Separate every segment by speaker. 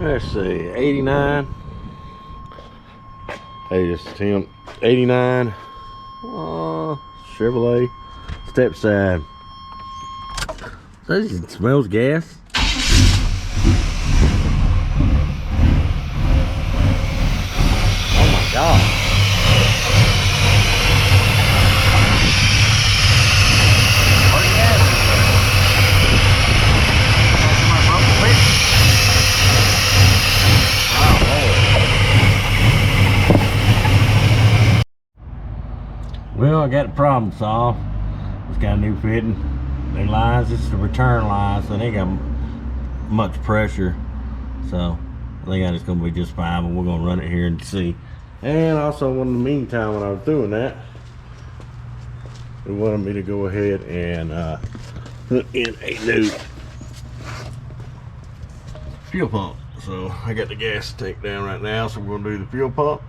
Speaker 1: Let's see, 89. Hey, this is Tim. 89 Chevrolet step side. So it smells gas. Oh my God. Well, I got the problem solved. It's got a new fitting. The lines, this is the return line, so they ain't got much pressure. So I think it's gonna be just fine, but we're gonna run it here and see. And also, in the meantime, when I was doing that, they wanted me to go ahead and put in a new fuel pump. So I got the gas tank down right now, so we're gonna do the fuel pump.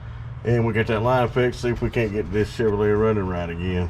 Speaker 1: And we got that line fixed, see if we can't get this Chevrolet running right again.